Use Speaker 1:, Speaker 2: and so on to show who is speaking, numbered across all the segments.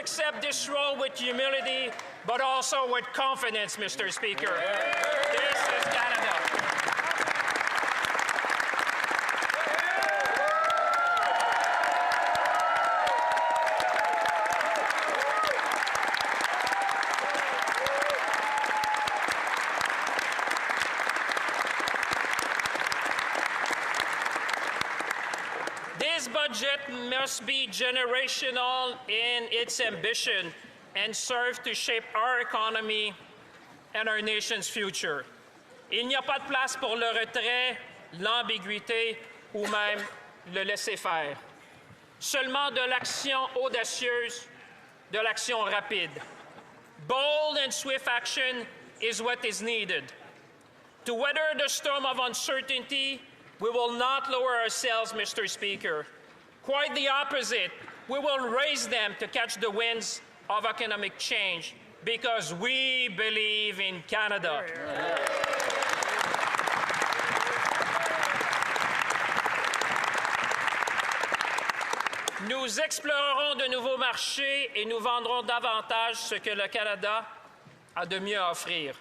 Speaker 1: accept this role with humility, but also with confidence, Mr. Speaker. This is Canada. This budget must be generational in its ambition and serve to shape our economy and our nation's future. Il n'y a pas de place pour le retrait, l'ambiguïté ou même le laisser-faire. Seulement de l'action audacieuse, de l'action rapide. Bold and swift action is what is needed. To weather the storm of uncertainty, we will not lower ourselves, Mr. Speaker. Quite the opposite. We will raise them to catch the winds of economic change because we believe in Canada. Nous explorerons de nouveaux marchés et nous vendrons davantage ce que le Canada a de mieux à offrir.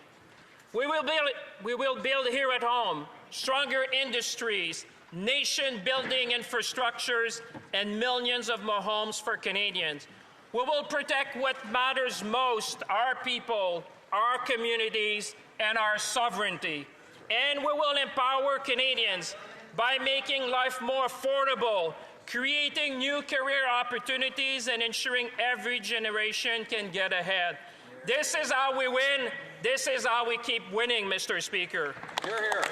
Speaker 1: We will build here at home stronger industries, nation-building infrastructures, and millions of more homes for Canadians. We will protect what matters most, our people, our communities, and our sovereignty. And we will empower Canadians by making life more affordable, creating new career opportunities, and ensuring every generation can get ahead. This is how we win. This is how we keep winning, Mr. Speaker.
Speaker 2: Hear, hear.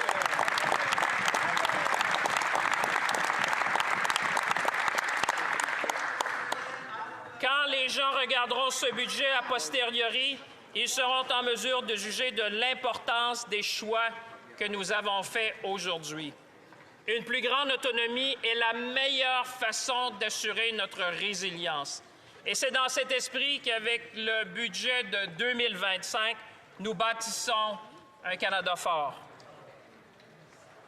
Speaker 1: Quand les gens regarderont ce budget a posteriori, ils seront en mesure de juger de l'importance des choix que nous avons faits aujourd'hui. Une plus grande autonomie est la meilleure façon d'assurer notre résilience. Et c'est dans cet esprit qu'avec le budget de 2025, nous bâtissons un Canada fort.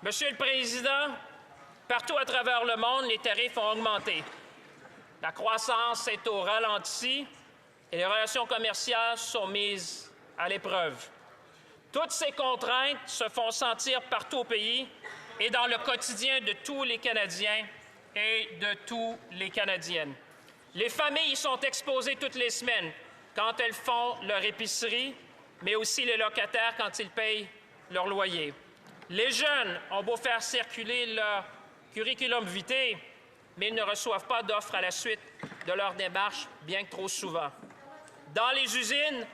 Speaker 1: Monsieur le Président, partout à travers le monde, les tarifs ont augmenté. La croissance est au ralenti et les relations commerciales sont mises à l'épreuve. Toutes ces contraintes se font sentir partout au pays et dans le quotidien de tous les Canadiens et de toutes les Canadiennes. Les familles y sont exposées toutes les semaines quand elles font leur épicerie, mais aussi les locataires quand ils payent leur loyer. Les jeunes ont beau faire circuler leur curriculum vitae, mais ils ne reçoivent pas d'offres à la suite de leur démarche, bien que trop souvent. Dans les usines,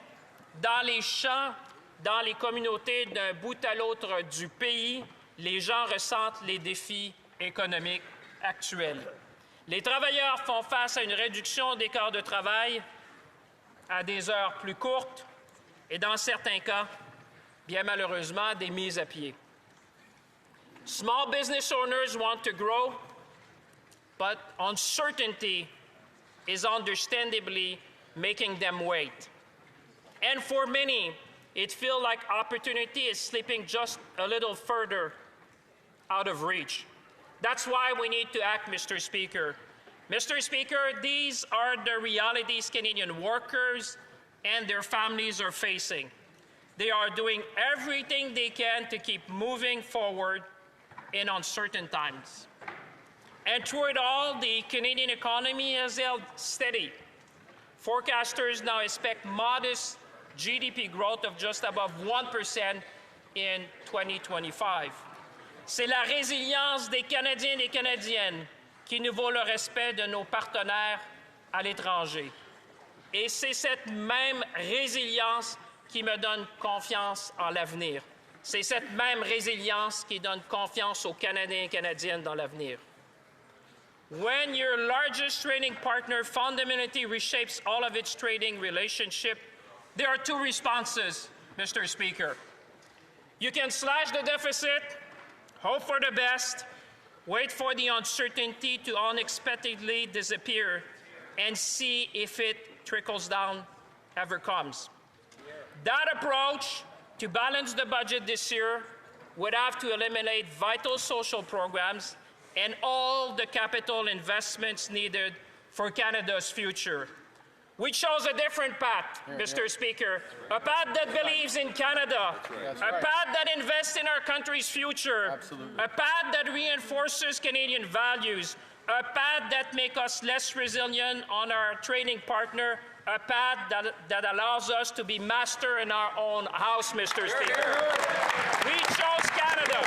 Speaker 1: dans les champs, dans les communautés d'un bout à l'autre du pays, les gens ressentent les défis économiques actuels. Les travailleurs font face à une réduction des quarts de travail à des heures plus courtes et, dans certains cas, bien malheureusement, des mises à pied. Small business owners want to grow, but uncertainty is understandably making them wait. And for many, it feels like opportunity is slipping just a little further out of reach. That's why we need to act, Mr. Speaker. Mr. Speaker, these are the realities Canadian workers and their families are facing. They are doing everything they can to keep moving forward in uncertain times. And through it all, the Canadian economy has held steady. Forecasters now expect modest GDP growth of just above 1% in 2025. C'est la résilience des Canadiens et des Canadiennes qui nous vaut le respect de nos partenaires à l'étranger. Et c'est cette même résilience qui me donne confiance en l'avenir. C'est cette même résilience qui donne confiance aux Canadiens et Canadiennes dans l'avenir. When your largest trading partner fundamentally reshapes all of its trading relationship, there are two responses, Mr. Speaker. You can slash the deficit, hope for the best, wait for the uncertainty to unexpectedly disappear, and see if it trickles down, ever comes. That approach to balance the budget this year would have to eliminate vital social programs and all the capital investments needed for Canada's future. We chose a different path, Mr. Speaker, a path that believes in Canada, a path that invests in our country's future, a path that reinforces Canadian values, a path that makes us less resilient on our trading partner, a path that allows us to be master in our own house, Mr. Speaker. We chose Canada.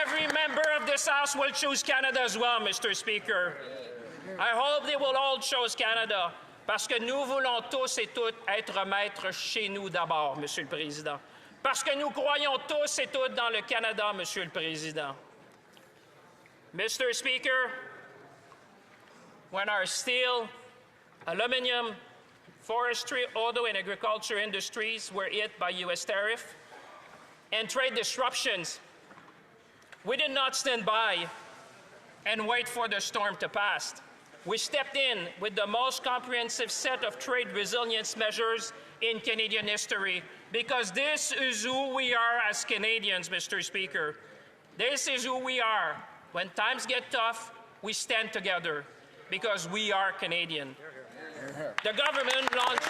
Speaker 1: Every member of this House will choose Canada as well, Mr. Speaker. I hope they will all choose Canada, parce que nous voulons tous et toutes être maîtres chez nous d'abord, Monsieur le Président. Parce que nous croyons tous et toutes dans le Canada, Monsieur le Président. Mr. Speaker, when our steel, aluminum, forestry, auto, and agriculture industries were hit by U.S. tariff and trade disruptions, we did not stand by and wait for the storm to pass. We stepped in with the most comprehensive set of trade resilience measures in Canadian history, because this is who we are as Canadians, Mr. Speaker. This is who we are. When times get tough, we stand together, because we are Canadian. The government launched...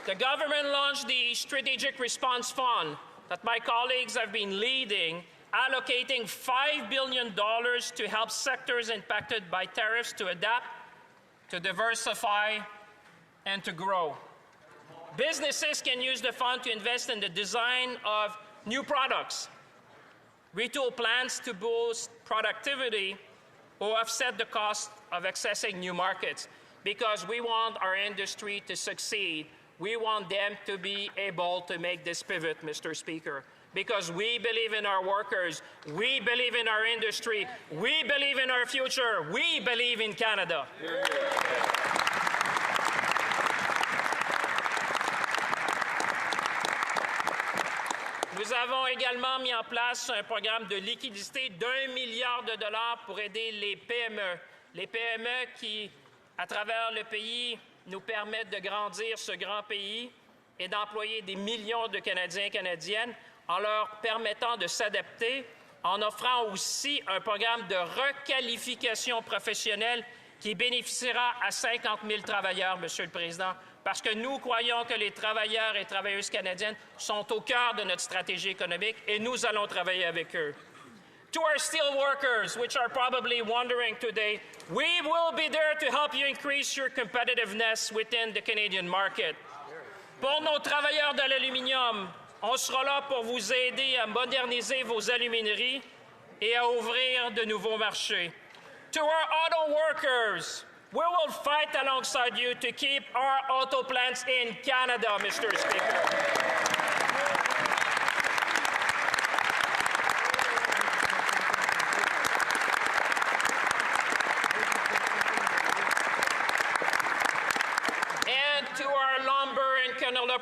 Speaker 1: The government launched the Strategic Response Fund that my colleagues have been leading, allocating $5 billion to help sectors impacted by tariffs to adapt, to diversify, and to grow. Businesses can use the fund to invest in the design of new products, retool plans to boost productivity, or offset the cost of accessing new markets, because we want our industry to succeed. We want them to be able to make this pivot, Mr. Speaker, because we believe in our workers, we believe in our industry, we believe in our future, we believe in Canada. Nous avons également mis en place un programme de liquidité d'1 milliard de dollars pour aider les PME qui, à travers le pays, nous permettent de grandir ce grand pays et d'employer des millions de Canadiens et Canadiennes en leur permettant de s'adapter, en offrant aussi un programme de requalification professionnelle qui bénéficiera à 50 000 travailleurs, Monsieur le Président, parce que nous croyons que les travailleurs et travailleuses canadiennes sont au cœur de notre stratégie économique et nous allons travailler avec eux. To our steel workers, which are probably wondering today, we will be there to help you increase your competitiveness within the Canadian market. Pour nos travailleurs de l'aluminium, on sera là pour vous aider à moderniser vos alumineries et à ouvrir de nouveaux marchés. To our auto workers, we will fight alongside you to keep our auto plants in Canada, Mr. Speaker.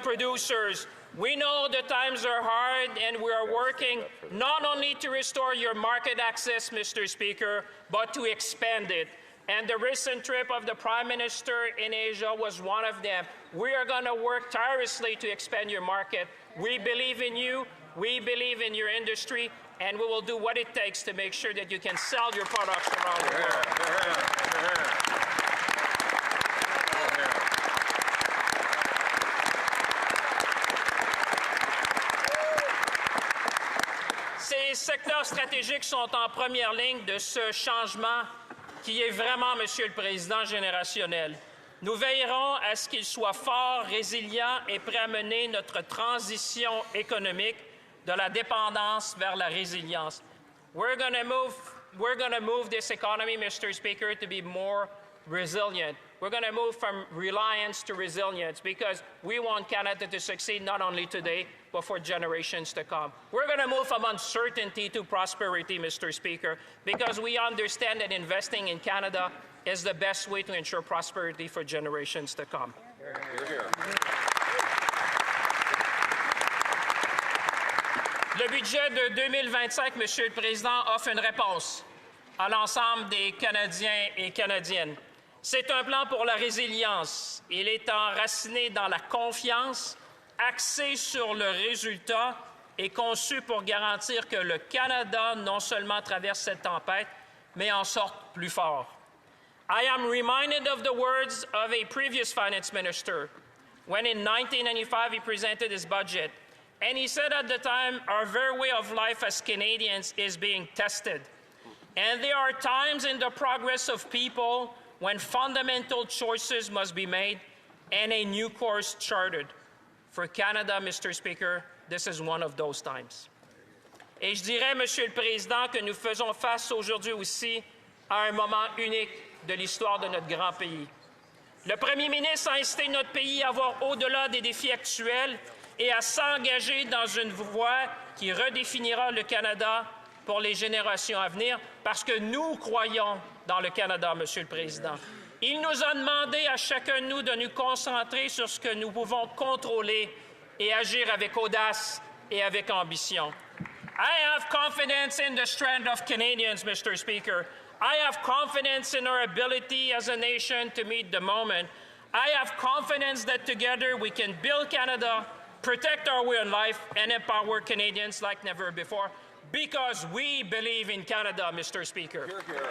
Speaker 1: Producers, we know the times are hard and we are working not only to restore your market access, Mr. Speaker, but to expand it. And the recent trip of the Prime Minister in Asia was one of them. We are going to work tirelessly to expand your market. We believe in you, we believe in your industry, and we will do what it takes to make sure that you can sell your products around the world. Ces secteurs stratégiques sont en première ligne de ce changement qui est vraiment, Monsieur le Président, générationnel. Nous veillerons à ce qu'ils soient forts, résilients et prêts à mener notre transition économique de la dépendance vers la résilience. We're going to move this economy, Mr. Speaker, to be more resilient. We're going to move from reliance to resilience because we want Canada to succeed not only today, but for generations to come. We're going to move from uncertainty to prosperity, Mr. Speaker, because we understand that investing in Canada is the best way to ensure prosperity for generations to come. Le budget de 2025, Monsieur le Président, offre une réponse à l'ensemble des Canadiens et Canadiennes. C'est un plan pour la résilience. Il est enraciné dans la confiance, axé sur le résultat et conçu pour garantir que le Canada non seulement traverse cette tempête, mais en sorte plus fort. I am reminded of the words of a previous finance minister when in 1995 he presented his budget. And he said at the time, our very way of life as Canadians is being tested. And there are times in the progress of people when fundamental choices must be made and a new course charted. For Canada, Mr. Speaker, this is one of those times. Et je dirais, Monsieur le Président, que nous faisons face aujourd'hui aussi à un moment unique de l'histoire de notre grand pays. Le Premier ministre a incité notre pays à voir au-delà des défis actuels et à s'engager dans une voie qui redéfinira le Canada pour les générations à venir, parce que nous croyons dans le Canada, Monsieur le Président. Il nous a demandé à chacun de nous de nous concentrer sur ce que nous pouvons contrôler et agir avec audace et avec ambition. I have confidence in the strength of Canadians, Mr. Speaker. I have confidence in our ability as a nation to meet the moment. I have confidence that together we can build Canada, protect our way of life, and empower Canadians like never before, because we believe in Canada, Mr. Speaker.
Speaker 2: Hear, hear.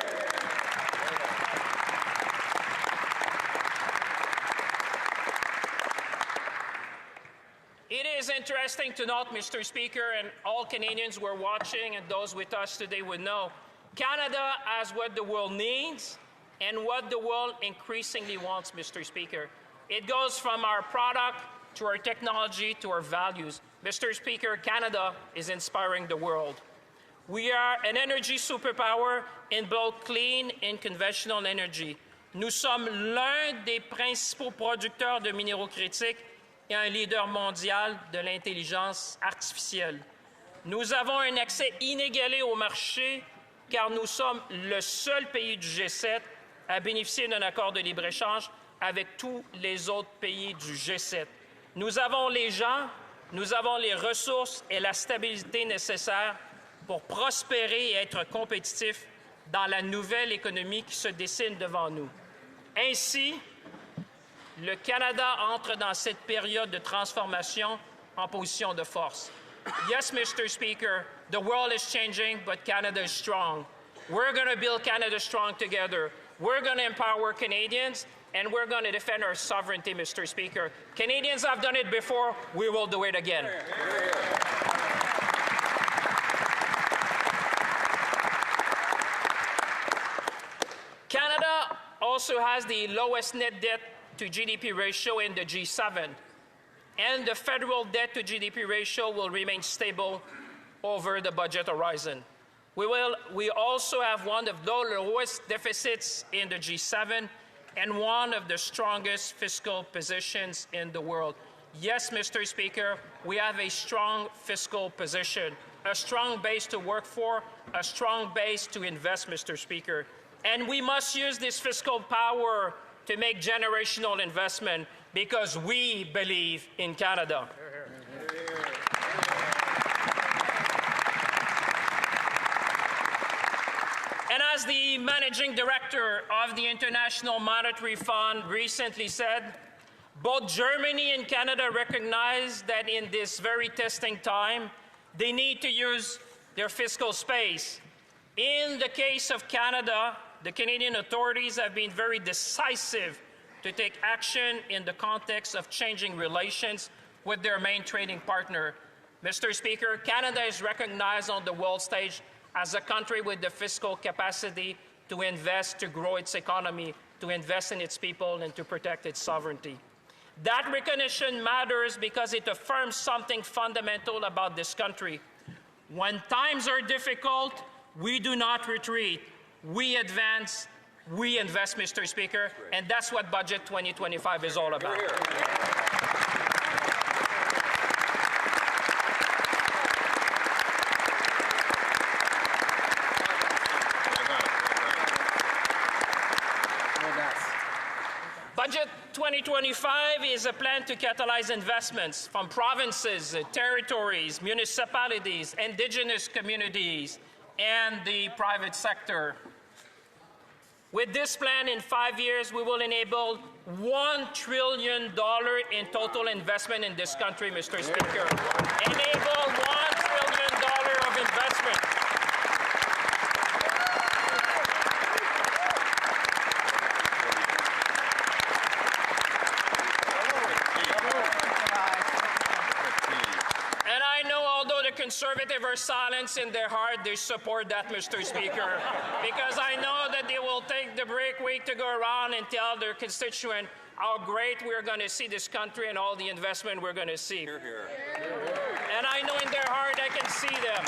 Speaker 1: It is interesting to note, Mr. Speaker, and all Canadians who are watching and those with us today would know, Canada has what the world needs and what the world increasingly wants, Mr. Speaker. It goes from our product to our technology to our values. Mr. Speaker, Canada is inspiring the world. We are an energy superpower in both clean and conventional energy. Nous sommes l'un des principaux producteurs de minéraux critiques et un leader mondial de l'intelligence artificielle. Nous avons un accès inégalé au marché car nous sommes le seul pays du G7 à bénéficier d'un accord de libre-échange avec tous les autres pays du G7. Nous avons les gens, nous avons les ressources et la stabilité nécessaires pour prospérer et être compétitifs dans la nouvelle économie qui se dessine devant nous. Ainsi, le Canada entre dans cette période de transformation en position de force. Yes, Mr. Speaker, the world is changing, but Canada is strong. We're going to build Canada strong together. We're going to empower Canadians, and we're going to defend our sovereignty, Mr. Speaker. Canadians have done it before. We will do it again. Canada also has the lowest net debt to GDP ratio in the G7, and the federal debt to GDP ratio will remain stable over the budget horizon. We also have one of the lowest deficits in the G7 and one of the strongest fiscal positions in the world. Yes, Mr. Speaker, we have a strong fiscal position, a strong base to work for, a strong base to invest, Mr. Speaker. And we must use this fiscal power to make generational investment because we believe in Canada. And as the managing director of the International Monetary Fund recently said, both Germany and Canada recognize that in this very testing time, they need to use their fiscal space. In the case of Canada, the Canadian authorities have been very decisive to take action in the context of changing relations with their main trading partner. Mr. Speaker, Canada is recognized on the world stage as a country with the fiscal capacity to invest, to grow its economy, to invest in its people, and to protect its sovereignty. That recognition matters because it affirms something fundamental about this country. When times are difficult, we do not retreat. We advance, we invest, Mr. Speaker, and that's what Budget 2025 is all about. Budget 2025 is a plan to catalyze investments from provinces, territories, municipalities, indigenous communities, and the private sector. With this plan, in 5 years, we will enable $1 trillion in total investment in this country, Mr. Speaker. Enable $1 trillion of investment. Conservative are silent in their heart, they support that, Mr. Speaker, because I know that they will take the break week to go around and tell their constituent how great we're going to see this country and all the investment we're going to see. Hear, hear. And I know in their heart I can see them.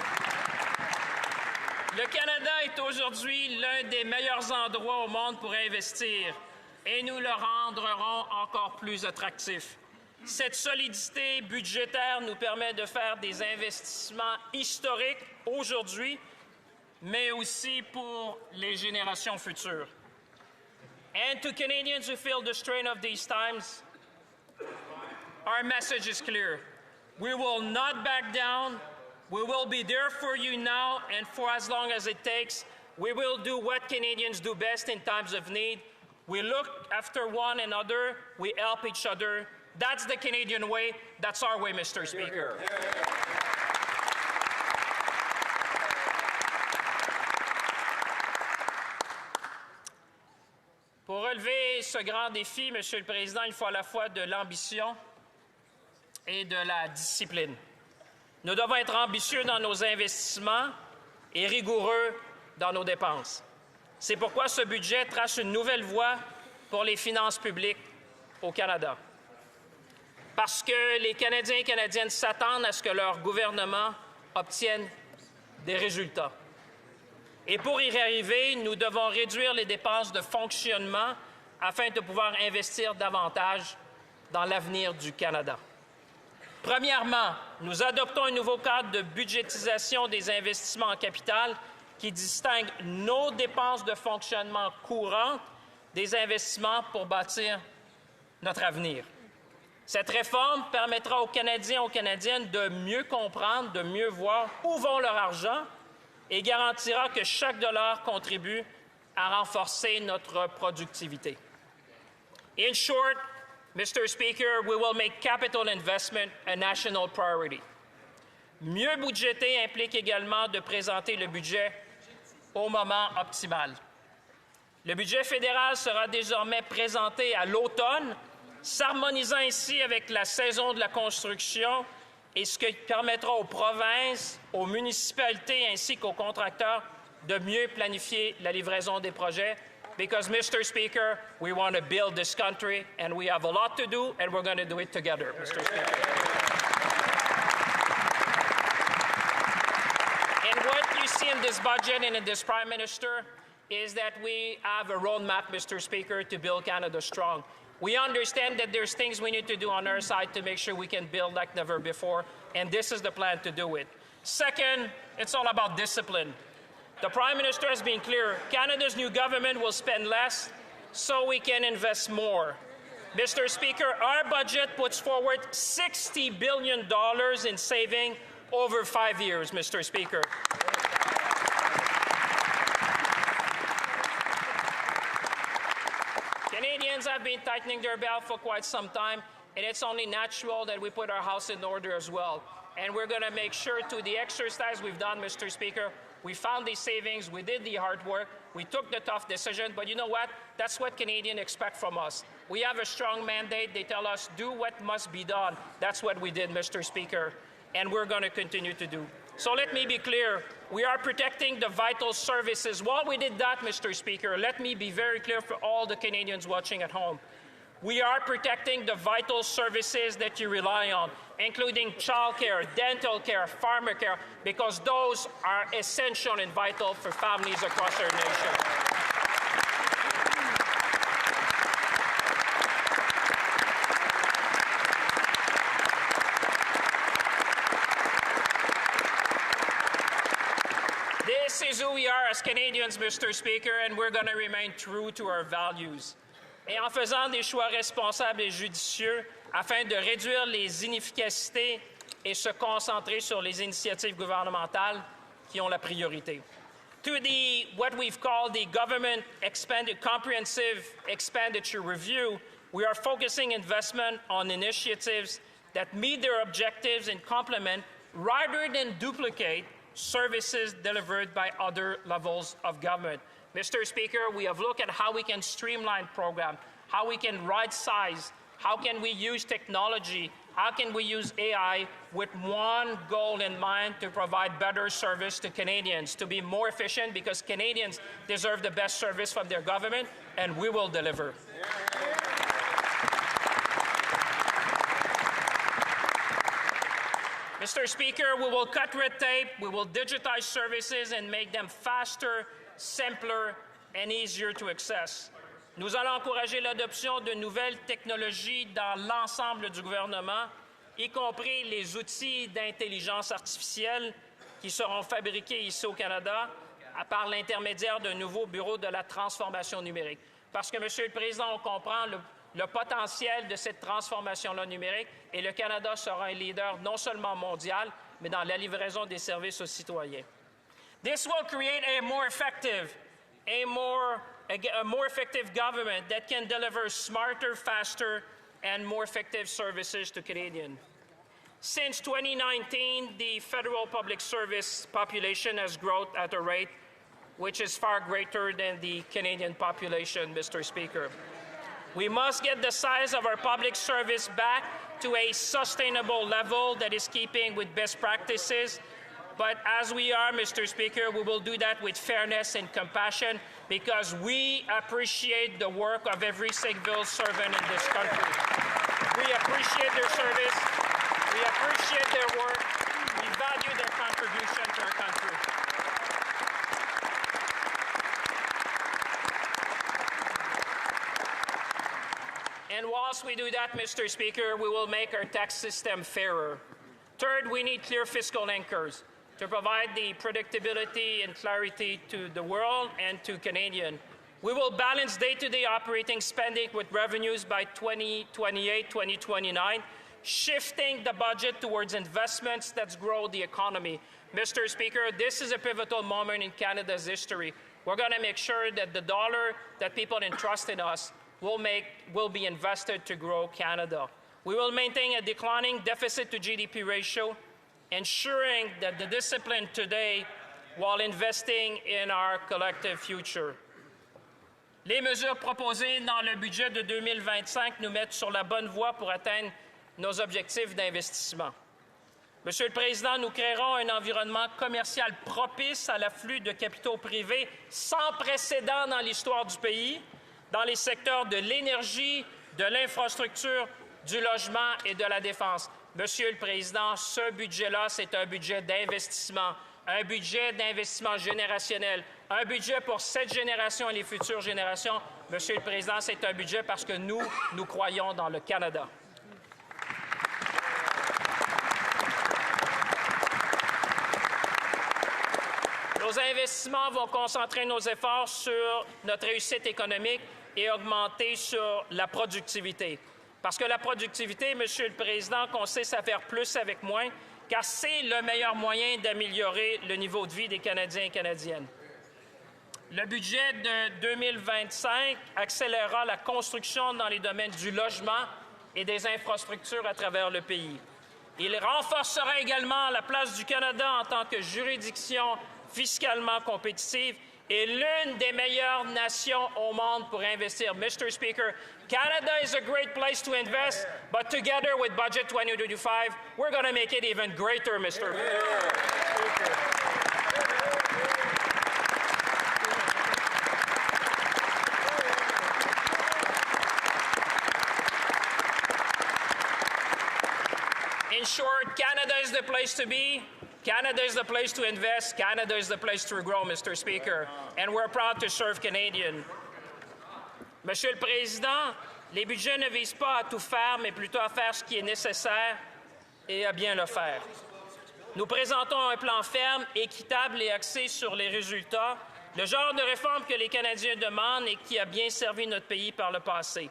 Speaker 1: Le Canada est aujourd'hui l'un des meilleurs endroits au monde pour investir et nous le rendrons encore plus attractif. Cette solidité budgétaire nous permet de faire des investissements historiques aujourd'hui, mais aussi pour les générations futures. And to Canadians who feel the strain of these times, our message is clear. We will not back down. We will be there for you now and for as long as it takes. We will do what Canadians do best in times of need. We look after one another. We help each other. That's the Canadian way. That's our way, Mr. Speaker. Pour relever ce grand défi, Monsieur le Président, il faut à la fois de l'ambition et de la discipline. Nous devons être ambitieux dans nos investissements et rigoureux dans nos dépenses. C'est pourquoi ce budget trace une nouvelle voie pour les finances publiques au Canada. Parce que les Canadiens et Canadiennes s'attendent à ce que leur gouvernement obtienne des résultats. Et pour y arriver, nous devons réduire les dépenses de fonctionnement afin de pouvoir investir davantage dans l'avenir du Canada. Premièrement, nous adoptons un nouveau cadre de budgétisation des investissements en capital qui distingue nos dépenses de fonctionnement courantes des investissements pour bâtir notre avenir. Cette réforme permettra aux Canadiens et aux Canadiennes de mieux comprendre, de mieux voir où vont leur argent et garantira que chaque dollar contribue à renforcer notre productivité. In short, Mr. Speaker, we will make capital investment a national priority. Mieux budgéter implique également de présenter le budget au moment optimal. Le budget fédéral sera désormais présenté à l'automne, s'harmonisant ainsi avec la saison de la construction et ce qui permettra aux provinces, aux municipalités ainsi qu'aux contracteurs de mieux planifier la livraison des projets. Because, Mr. Speaker, we want to build this country and we have a lot to do and we're going to do it together, Mr. Speaker. And what you see in this budget and in this Prime Minister is that we have a roadmap, Mr. Speaker, to build Canada strong. We understand that there's things we need to do on our side to make sure we can build like never before, and this is the plan to do it. Second, it's all about discipline. The Prime Minister has been clear. Canada's new government will spend less so we can invest more. Mr. Speaker, our budget puts forward $60 billion in saving over 5 years, Mr. Speaker. Canadians have been tightening their belt for quite some time, and it's only natural that we put our house in order as well. And we're going to make sure to the exercise we've done, Mr. Speaker, we found these savings, we did the hard work, we took the tough decision, but you know what? That's what Canadians expect from us. We have a strong mandate. They tell us, do what must be done. That's what we did, Mr. Speaker, and we're going to continue to do. So let me be clear. We are protecting the vital services. While we did that, Mr. Speaker, let me be very clear for all the Canadians watching at home. We are protecting the vital services that you rely on, including childcare, dental care, farmer care, because those are essential and vital for families across our nation. This is who we are as Canadians, Mr. Speaker, and we're going to remain true to our values. Et en faisant des choix responsables et judicieux afin de réduire les inefficacités et se concentrer sur les initiatives gouvernementales qui ont la priorité. To what we've called the Government Comprehensive Expenditure Review, we are focusing investment on initiatives that meet their objectives and complement, rather than duplicate, services delivered by other levels of government. Mr. Speaker, we have looked at how we can streamline programs, how we can right-size, how can we use technology, how can we use AI with one goal in mind to provide better service to Canadians, to be more efficient, because Canadians deserve the best service from their government, and we will deliver. Mr. Speaker, we will cut red tape, we will digitize services and make them faster, simpler, and easier to access. Nous allons encourager l'adoption de nouvelles technologies dans l'ensemble du gouvernement, y compris les outils d'intelligence artificielle qui seront fabriqués ici au Canada par l'intermédiaire d'un nouveau bureau de la transformation numérique. Parce que, Monsieur le Président, on comprend le potentiel de cette transformation-là numérique, et le Canada sera un leader non seulement mondial, mais dans la livraison des services aux citoyens. This will create a more effective government that can deliver smarter, faster, and more effective services to Canadians. Since 2019, the federal public service population has grown at a rate which is far greater than the Canadian population, Mr. Speaker. We must get the size of our public service back to a sustainable level that is keeping with best practices. But as we are, Mr. Speaker, we will do that with fairness and compassion, because we appreciate the work of every civil servant in this country. We appreciate their service. We appreciate their work. We value their contribution to our country. And whilst we do that, Mr. Speaker, we will make our tax system fairer. Third, we need clear fiscal anchors to provide the predictability and clarity to the world and to Canadians. We will balance day-to-day operating spending with revenues by 2028, 2029, shifting the budget towards investments that grow the economy. Mr. Speaker, this is a pivotal moment in Canada's history. We're going to make sure that the dollar that people entrust in us will be invested to grow Canada. We will maintain a declining deficit to GDP ratio, ensuring that the discipline today while investing in our collective future. Les mesures proposées dans le budget de 2025 nous mettent sur la bonne voie pour atteindre nos objectifs d'investissement. Monsieur le Président, nous créerons un environnement commercial propice à l'afflux de capitaux privés sans précédent dans l'histoire du pays, dans les secteurs de l'énergie, de l'infrastructure, du logement et de la défense. Monsieur le Président, ce budget-là, c'est un budget d'investissement générationnel, un budget pour cette génération et les futures générations. Monsieur le Président, c'est un budget parce que nous croyons dans le Canada. Nos investissements vont concentrer nos efforts sur notre réussite économique et augmenter sur la productivité. Parce que la productivité, Monsieur le Président, consiste à faire plus avec moins, car c'est le meilleur moyen d'améliorer le niveau de vie des Canadiens et Canadiennes. Le budget de 2025 accélérera la construction dans les domaines du logement et des infrastructures à travers le pays. Il renforcera également la place du Canada en tant que juridiction fiscalement compétitive et l'une des meilleures nations au monde pour investir. Mr. Speaker, Canada is a great place to invest, but together with Budget 2025, we're going to make it even greater, Mr. Speaker. In short, Canada is the place to be. Canada is the place to invest. Canada is the place to grow, Mr. Speaker. And we're proud to serve Canadians. Monsieur le Président, les budgets ne visent pas à tout faire, mais plutôt à faire ce qui est nécessaire et à bien le faire. Nous présentons un plan ferme, équitable et axé sur les résultats, le genre de réforme que les Canadiens demandent et qui a bien servi notre pays par le passé.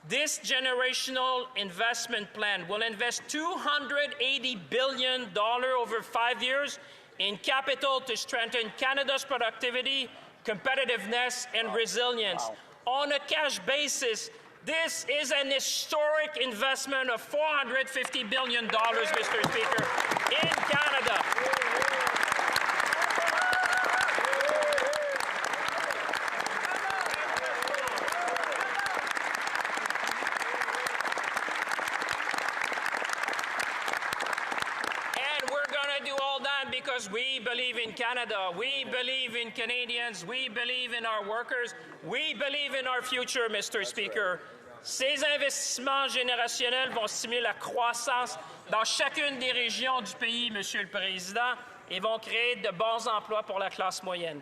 Speaker 1: This generational investment plan will invest $280 billion over 5 years in capital to strengthen Canada's productivity, competitiveness, and resilience. On a cash basis, this is an historic investment of $450 billion, Mr. Speaker, in Canada. Because we believe in Canada, we believe in Canadians, we believe in our workers, we believe in our future, Mr. Speaker. Ces investissements générationnels vont stimuler la croissance dans chacune des régions du pays, Monsieur le Président, et vont créer de bons emplois pour la classe moyenne.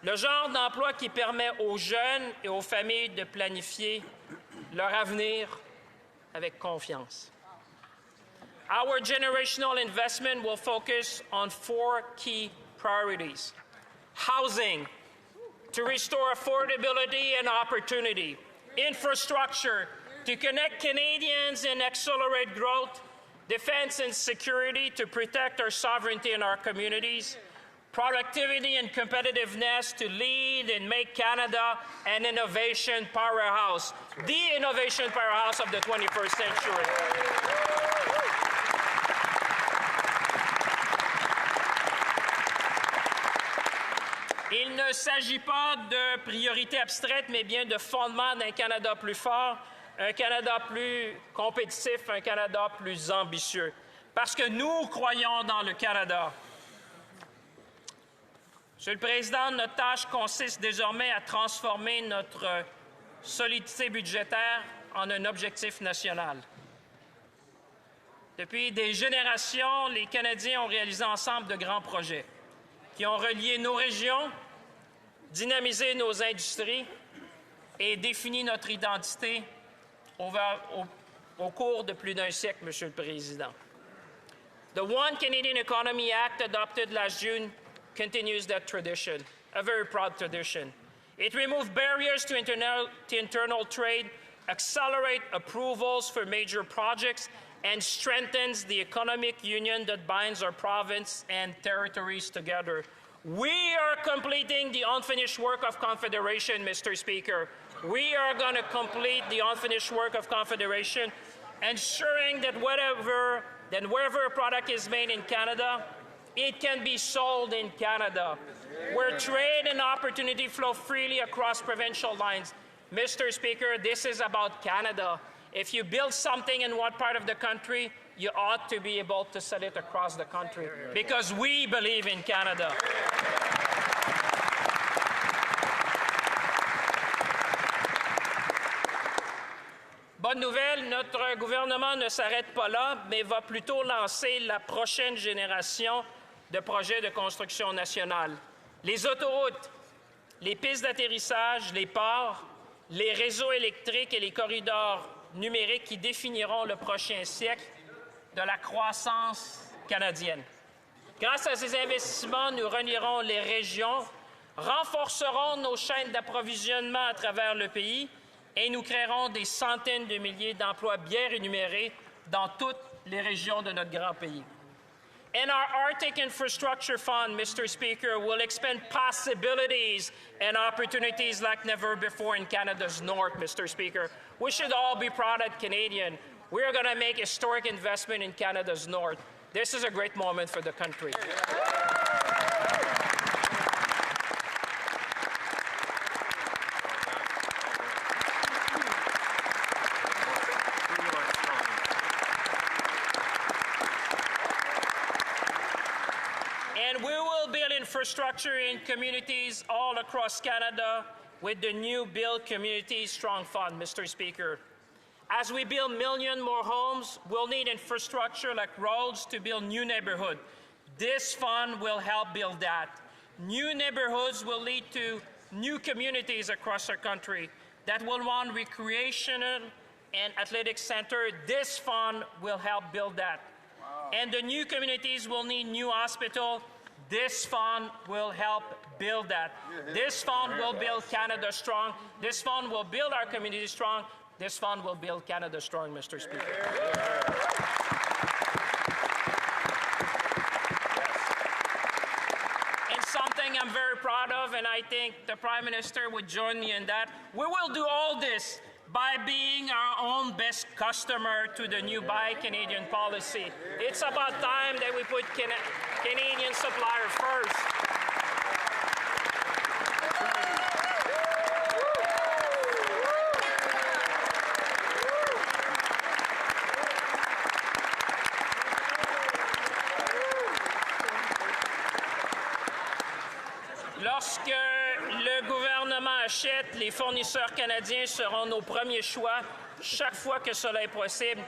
Speaker 1: Le genre d'emploi qui permet aux jeunes et aux familles de planifier leur avenir avec confiance. Our generational investment will focus on 4 key priorities. Housing, to restore affordability and opportunity. Infrastructure, to connect Canadians and accelerate growth. Defense and security, to protect our sovereignty and our communities. Productivity and competitiveness, to lead and make Canada an innovation powerhouse. The innovation powerhouse of the 21st century. Il ne s'agit pas de priorités abstraites, mais bien de fondements d'un Canada plus fort, un Canada plus compétitif, un Canada plus ambitieux. Parce que nous croyons dans le Canada. Monsieur le Président, notre tâche consiste désormais à transformer notre solidité budgétaire en un objectif national. Depuis des générations, les Canadiens ont réalisé ensemble de grands projets qui ont relié nos régions, dynamisé nos industries et défini notre identité au cours de plus d'un siècle, Monsieur le Président. The One Canadian Economy Act adopted last June continues that tradition, a very proud tradition. It removed barriers to internal trade, accelerates approvals for major projects, and strengthens the economic union that binds our province and territories together. We are completing the unfinished work of Confederation, Mr. Speaker. We are going to complete the unfinished work of Confederation, ensuring that wherever a product is made in Canada, it can be sold in Canada, where trade and opportunity flow freely across provincial lines. Mr. Speaker, this is about Canada. If you build something in one part of the country, you ought to be able to sell it across the country, because we believe in Canada. Bonne nouvelle, notre gouvernement ne s'arrête pas là, mais va plutôt lancer la prochaine génération de projets de construction nationale. Les autoroutes, les pistes d'atterrissage, les ports, les réseaux électriques et les corridors numériques qui définiront le prochain siècle de la croissance canadienne. Grâce à ces investissements, nous renierons les régions, renforcerons nos chaînes d'approvisionnement à travers le pays et nous créerons des centaines de milliers d'emplois bien rémunérés dans toutes les régions de notre grand pays. And our Arctic Infrastructure Fund, Mr. Speaker, will expand possibilities and opportunities like never before in Canada's north, Mr. Speaker. We should all be proud as Canadians. We are going to make historic investment in Canada's north. This is a great moment for the country. And we will build infrastructure in communities all across Canada with the new Build Communities Strong Fund, Mr. Speaker. As we build million more homes, we'll need infrastructure like roads to build new neighborhoods. This fund will help build that. New neighborhoods will lead to new communities across our country that will want recreational and athletic center. This fund will help build that. Wow. And the new communities will need new hospital. This fund will help build that. This fund will build Canada strong. This fund will build our community strong. This fund will build Canada strong, Mr. Speaker. I think the Prime Minister would join me in that. We will do all this by being our own best customer to the new Buy Canadian policy. It's about time that we put Canadian suppliers first. Lorsque le gouvernement achète, les fournisseurs canadiens seront nos premiers choix chaque fois que cela est possible.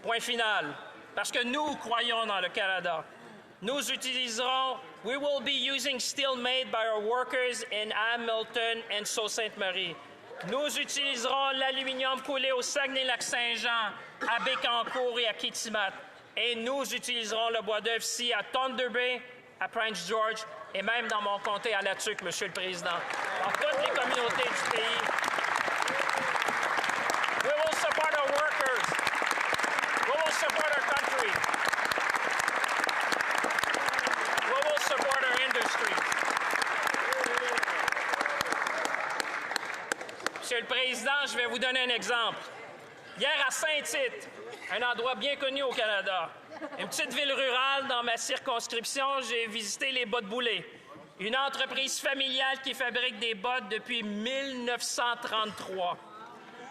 Speaker 1: Point final. Parce que nous croyons dans le Canada. Nous utiliserons, we will be using steel made by our workers in Hamilton and Sault Ste. Marie. Nous utiliserons l'aluminium coulé au Saguenay-Lac-Saint-Jean, à Bécancour et à Kitimat. Et nous utiliserons le bois d'œuvre ici à Thunder Bay, à Prince George et même dans mon comté à Latuc, Monsieur le Président. Dans toutes les communautés du pays. We will support our workers. We will support our country. We will support our industry. Monsieur le Président, je vais vous donner un exemple. Hier à Saint-Tite, un endroit bien connu au Canada, une petite ville rurale dans ma circonscription, j'ai visité les Bottes Boulay, une entreprise familiale qui fabrique des bottes depuis 1933.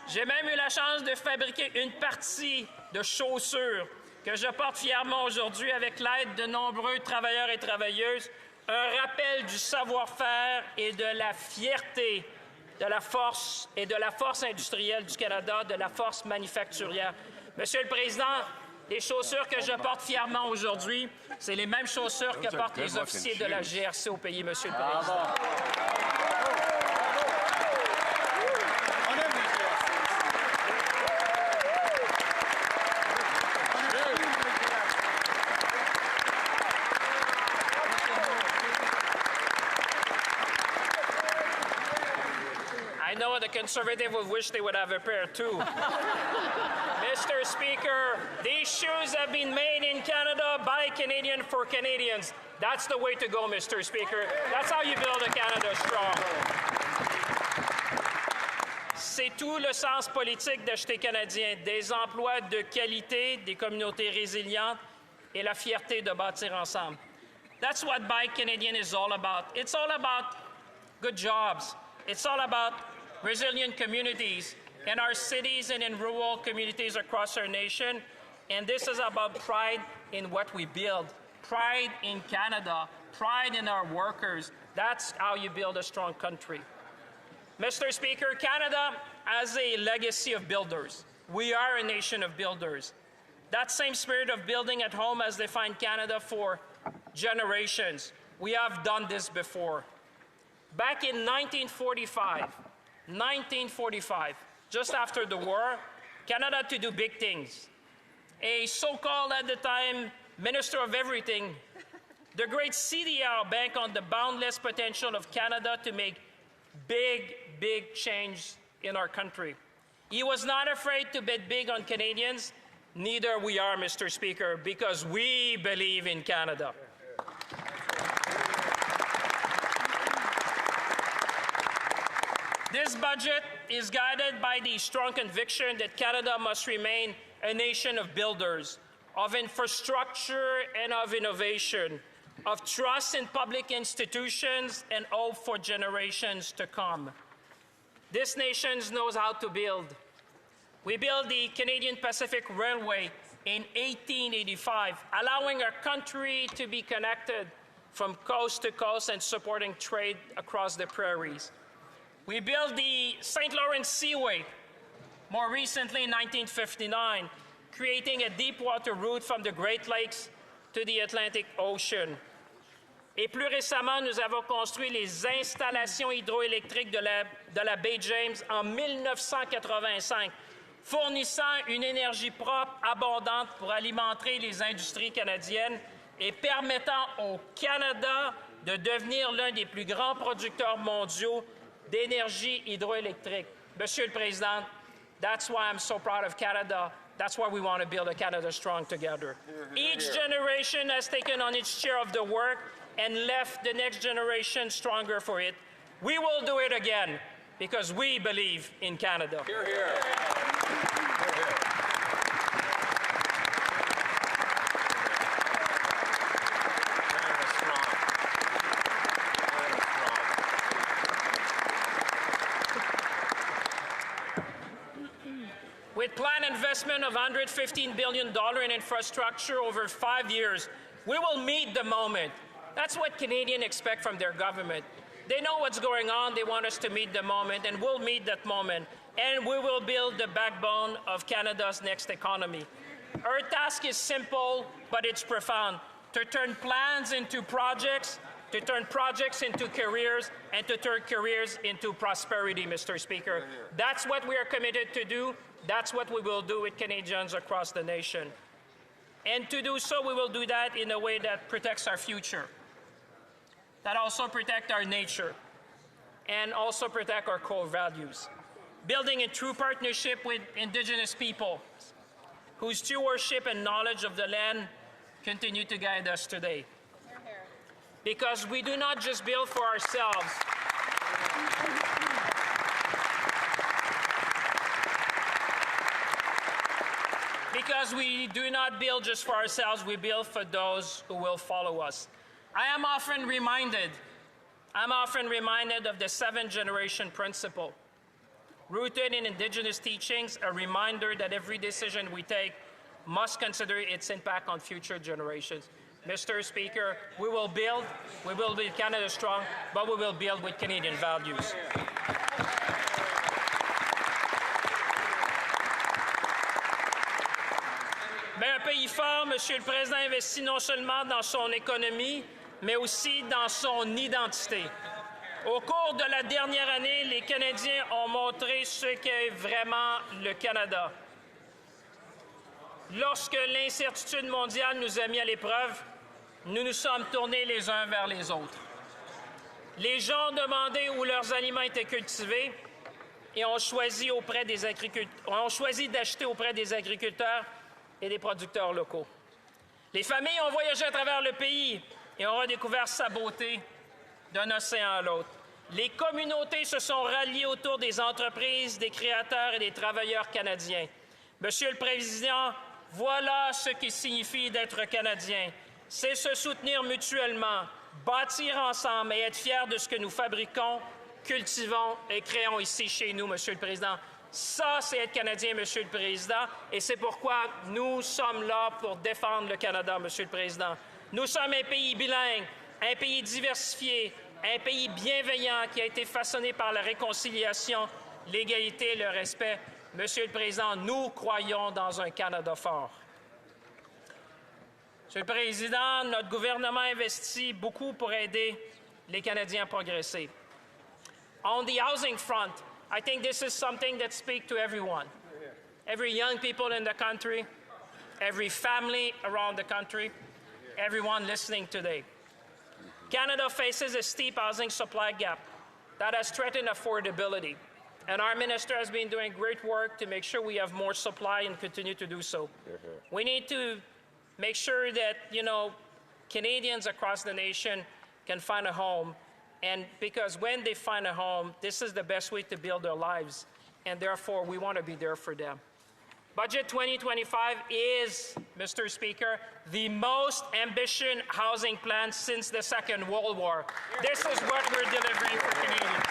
Speaker 1: J'ai même eu la chance de fabriquer une partie de chaussures que je porte fièrement aujourd'hui avec l'aide de nombreux travailleurs et travailleuses, un rappel du savoir-faire et de la fierté de la force industrielle du Canada, de la force manufacturière. Monsieur le Président, les chaussures que je porte fièrement aujourd'hui, c'est les mêmes chaussures que portent les officiers de la GRC au pays, Monsieur le Président. I know the Conservative would wish they would have a pair too. Mr. Speaker, these shoes have been made in Canada by Canadian for Canadians. That's the way to go, Mr. Speaker. That's how you build a Canada strong. C'est tout le sens politique d'Acheter canadien, des emplois de qualité, des communautés résilientes et la fierté de bâtir ensemble. That's what Buy Canadian is all about. It's all about good jobs. It's all about resilient communities in our cities and in rural communities across our nation. And this is about pride in what we build, pride in Canada, pride in our workers. That's how you build a strong country. Mr. Speaker, Canada has a legacy of builders. We are a nation of builders. That same spirit of building at home has defined Canada for generations. We have done this before. Back in 1945, just after the war, Canada had to do big things. A so-called, at the time, Minister of Everything, the great CDR banked on the boundless potential of Canada to make big change in our country. He was not afraid to bet big on Canadians. Neither we are, Mr. Speaker, because we believe in Canada. This budget is guided by the strong conviction that Canada must remain a nation of builders, of infrastructure and of innovation, of trust in public institutions and hope for generations to come. This nation knows how to build. We built the Canadian Pacific Railway in 1885, allowing our country to be connected from coast to coast and supporting trade across the prairies. We built the St. Lawrence Seaway, more recently in 1959, creating a deep water route from the Great Lakes to the Atlantic Ocean. Et plus récemment, nous avons construit les installations hydroélectriques de la baie James en 1985, fournissant une énergie propre, abondante pour alimenter les industries canadiennes et permettant au Canada de devenir l'un des plus grands producteurs mondiaux d'énergie hydroélectrique. Monsieur le Président, that's why I'm so proud of Canada. That's why we want to build a Canada strong together. Each generation has taken on its share of the work and left the next generation stronger for it. We will do it again because we believe in Canada.
Speaker 2: Hear, hear.
Speaker 1: With planned investment of $115 billion in infrastructure over 5 years, we will meet the moment. That's what Canadians expect from their government. They know what's going on. They want us to meet the moment, and we'll meet that moment. And we will build the backbone of Canada's next economy. Our task is simple, but it's profound. To turn plans into projects, to turn projects into careers, and to turn careers into prosperity, Mr. Speaker. That's what we are committed to do. That's what we will do with Canadians across the nation. And to do so, we will do that in a way that protects our future, that also protects our nature, and also protect our core values. Building a true partnership with Indigenous people whose stewardship and knowledge of the land continue to guide us today. Because we do not just build for ourselves. Because we do not build just for ourselves, we build for those who will follow us. I'm often reminded of the 7th-generation principle. Rooted in Indigenous teachings, a reminder that every decision we take must consider its impact on future generations. Mr. Speaker, we will build Canada strong, but we will build with Canadian values. Mais un pays fort, Monsieur le Président, investit non seulement dans son économie, mais aussi dans son identité. Au cours de la dernière année, les Canadiens ont montré ce qu'est vraiment le Canada. Lorsque l'incertitude mondiale nous a mis à l'épreuve, nous nous sommes tournés les uns vers les autres. Les gens ont demandé où leurs aliments étaient cultivés et ont choisi d'acheter auprès des agriculteurs et des producteurs locaux. Les familles ont voyagé à travers le pays et ont redécouvert sa beauté d'un océan à l'autre. Les communautés se sont ralliées autour des entreprises, des créateurs et des travailleurs canadiens. Monsieur le Président, voilà ce qui signifie d'être Canadien. C'est se soutenir mutuellement, bâtir ensemble et être fiers de ce que nous fabriquons, cultivons et créons ici chez nous, Monsieur le Président. Ça, c'est être Canadien, Monsieur le Président, et c'est pourquoi nous sommes là pour défendre le Canada, Monsieur le Président. Nous sommes un pays bilingue, un pays diversifié, un pays bienveillant qui a été façonné par la réconciliation, l'égalité et le respect. Monsieur le Président, nous croyons dans un Canada fort. Monsieur le Président, notre gouvernement investit beaucoup pour aider les Canadiens à progresser. On the housing front, I think this is something that speaks to everyone. Every young people in the country, every family around the country, everyone listening today. Canada faces a steep housing supply gap that has threatened affordability. And our minister has been doing great work to make sure we have more supply and continue to do so. We need to make sure that, Canadians across the nation can find a home. And because when they find a home, this is the best way to build their lives. And therefore, we want to be there for them. Budget 2025 is, Mr. Speaker, the most ambitious housing plan since the Second World War. This is what we're delivering for Canadians.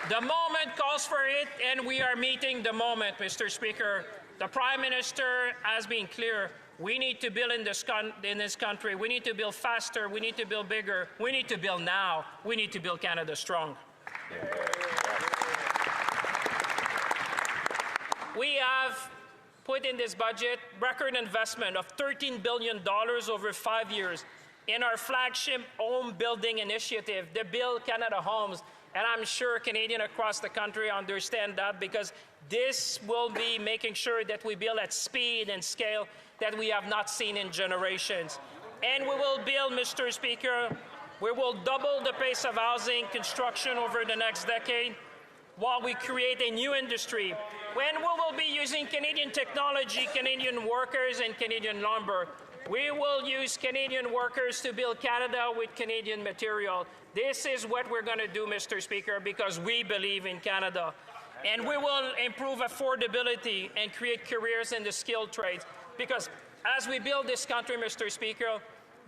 Speaker 1: The moment calls for it, and we are meeting the moment, Mr. Speaker. The Prime Minister has been clear. We need to build in this country. We need to build faster. We need to build bigger. We need to build now. We need to build Canada strong. We have put in this budget record investment of $13 billion over 5 years in our flagship home building initiative, the Build Canada Homes. And I'm sure Canadians across the country understand that because this will be making sure that we build at speed and scale that we have not seen in generations. And we will build, Mr. Speaker, we will double the pace of housing construction over the next decade. while we create a new industry. When we will be using Canadian technology, Canadian workers, and Canadian lumber, we will use Canadian workers to build Canada with Canadian material. This is what we're going to do, Mr. Speaker, because we believe in Canada. And we will improve affordability and create careers in the skilled trades. Because as we build this country, Mr. Speaker,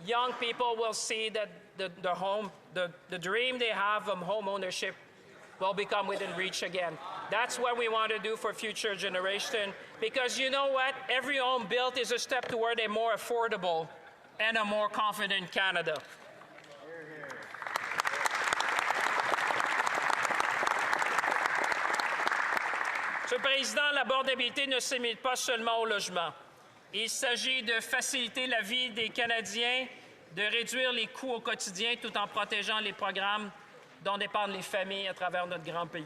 Speaker 1: young people will see that the dream they have of home ownership will become within reach again. That's what we want to do for future generation. Because you know what? Every home built is a step toward a more affordable and a more confident Canada. Monsieur le Président, l'abordabilité ne se limite pas seulement au logement. Il s'agit de faciliter la vie des Canadiens, de réduire les coûts au quotidien tout en protégeant les programmes dont dépendent les familles à travers notre grand pays.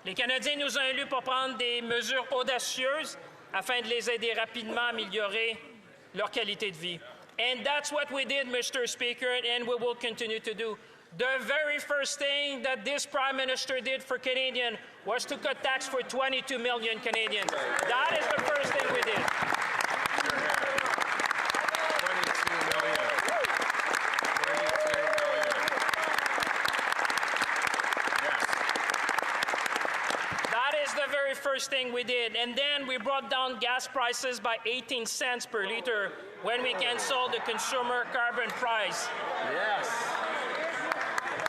Speaker 1: Les Canadiens nous ont élus pour prendre des mesures audacieuses afin de les aider rapidement à améliorer leur qualité de vie. And that's what we did, Mr. Speaker, and we will continue to do. The very first thing that this Prime Minister did for Canadians was to cut tax for 22 million Canadians. That is the first thing we did.
Speaker 2: 22 million. 22 million. Yes.
Speaker 1: That is the very first thing we did. And then we brought down gas prices by 18 cents per liter when we canceled the consumer carbon price.
Speaker 2: Yes.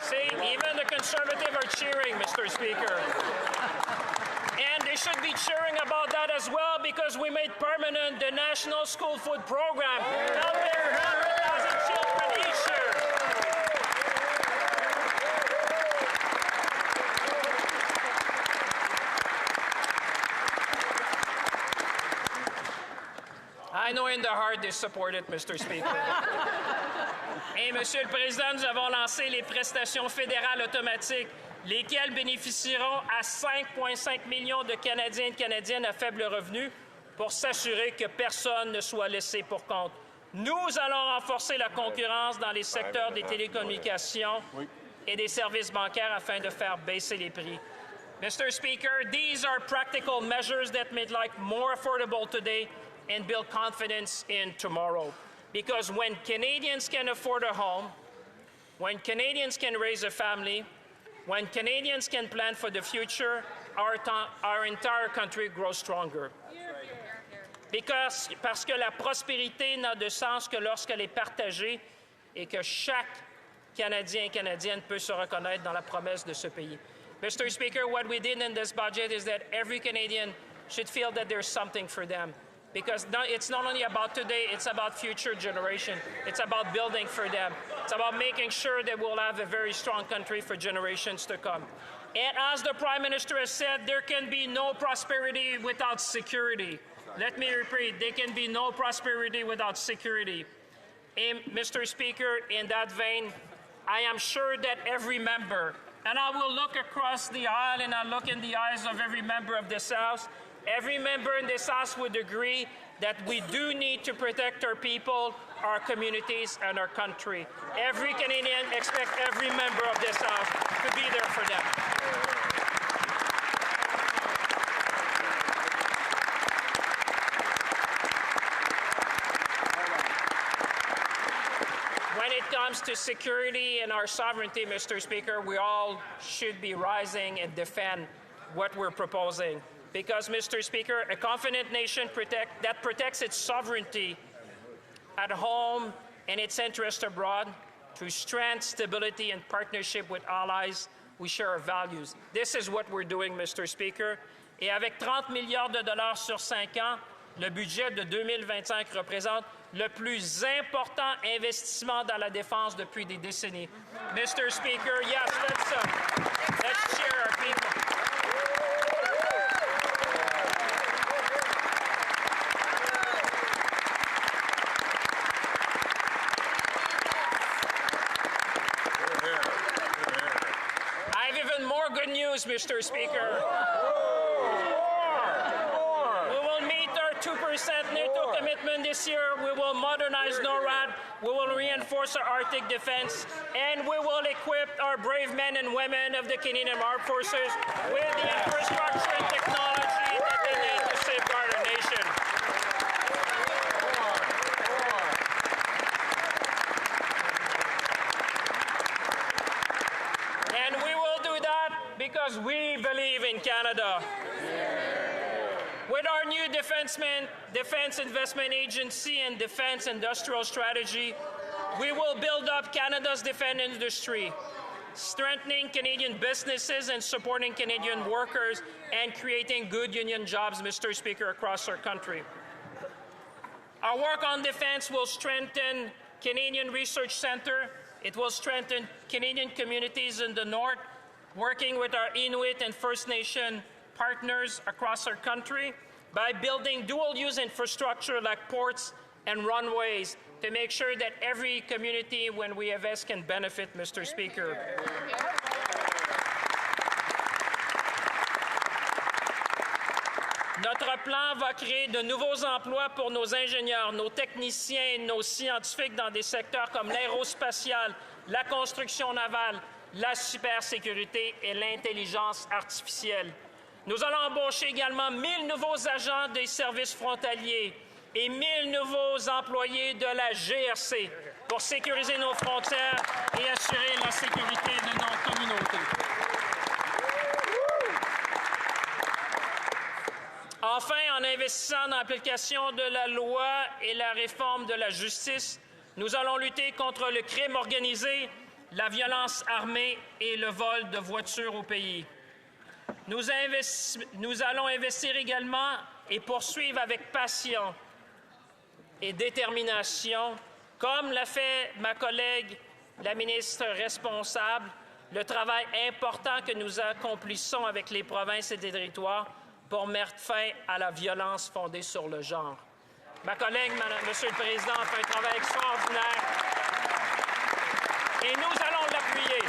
Speaker 1: See, even the Conservatives are cheering, Mr. Speaker. And they should be cheering about that as well because we made permanent the National School Food Program, helping 100,000 children each year. I know in the heart they support it, Mr. Speaker. Et, Monsieur le Président, nous avons lancé les prestations fédérales automatiques, lesquelles bénéficieront à 5,5 millions de Canadiens et de Canadiennes à faible revenu pour s'assurer que personne ne soit laissé pour compte. Nous allons renforcer la concurrence dans les secteurs des télécommunications et des services bancaires afin de faire baisser les prix. Mr. Speaker, these are practical measures that make life more affordable today and build confidence in tomorrow. Because when Canadians can afford a home, when Canadians can raise a family, when Canadians can plan for the future, our entire country grows stronger. Parce que la prospérité n'a de sens que lorsqu'elle est partagée et que chaque Canadien et Canadienne peut se reconnaître dans la promesse de ce pays. Mr. Speaker, what we did in this budget is that every Canadian should feel that there's something for them. Because it's not only about today, it's about future generation. It's about building for them. It's about making sure that we'll have a very strong country for generations to come. And as the Prime Minister has said, there can be no prosperity without security. Let me repeat, there can be no prosperity without security. And Mr. Speaker, in that vein, I am sure that every member, and I will look across the aisle and I look in the eyes of every member of this House, every member in this House would agree that we do need to protect our people, our communities, and our country. Every Canadian expects every member of this House to be there for them. When it comes to security and our sovereignty, Mr. Speaker, we all should be rising and defend what we're proposing. Because, Mr. Speaker, a confident nation that protects its sovereignty at home and its interests abroad through strength, stability, and partnership with allies, we share our values. This is what we're doing, Mr. Speaker. Et avec 30 milliards de dollars sur 5 ans, le budget de 2025 représente le plus important investissement dans la défense depuis des décennies. Mr. Speaker, yes, let's cheer our people. Good news, Mr. Speaker. We will meet our 2% NATO commitment this year. We will modernize NORAD. We will reinforce our Arctic defense. And we will equip our brave men and women of the Canadian Armed Forces with the infrastructure and technology that they need to safeguard our nation. And we will do that because we believe in Canada. With our new Defense Investment Agency and Defense Industrial Strategy, we will build up Canada's defense industry, strengthening Canadian businesses and supporting Canadian workers and creating good union jobs, Mr. Speaker, across our country. Our work on defense will strengthen Canadian Research Centre. It will strengthen Canadian communities in the North, working with our Inuit and First Nation partners across our country by building dual-use infrastructure like ports and runways to make sure that every community, when we invest, can benefit, Mr. Speaker. Notre plan va créer de nouveaux emplois pour nos ingénieurs, nos techniciens et nos scientifiques dans des secteurs comme l'aérospatial, la construction navale, la cybersécurité et l'intelligence artificielle. Nous allons embaucher également 1000 nouveaux agents des services frontaliers et 1000 nouveaux employés de la GRC pour sécuriser nos frontières et assurer la sécurité de nos communautés. Enfin, en investissant dans l'application de la loi et la réforme de la justice, nous allons lutter contre le crime organisé, la violence armée et le vol de voitures au pays. Nous allons investir également et poursuivre avec passion et détermination, comme l'a fait ma collègue, la ministre responsable, le travail important que nous accomplissons avec les provinces et les territoires pour mettre fin à la violence fondée sur le genre. Ma collègue, Monsieur le Président, a fait un travail extraordinaire et nous allons l'appuyer.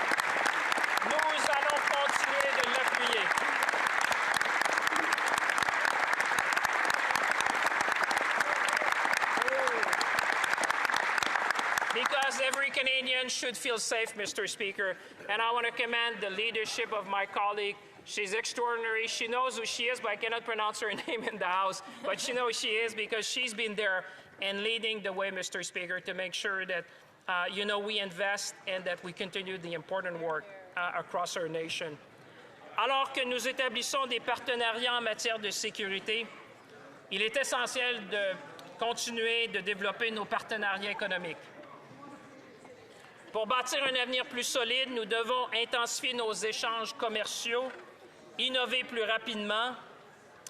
Speaker 1: Nous allons continuer de l'appuyer. Because every Canadian should feel safe, Mr. Speaker, and I want to commend the leadership of my colleague. She's extraordinary. She knows who she is, but I cannot pronounce her name in the House. But she knows who she is because she's been there and leading the way, Mr. Speaker, to make sure that, we invest and that we continue the important work across our nation. Alors que nous établissons des partenariats en matière de sécurité, il est essentiel de continuer de développer nos partenariats économiques. Pour bâtir un avenir plus solide, nous devons intensifier nos échanges commerciaux, innover plus rapidement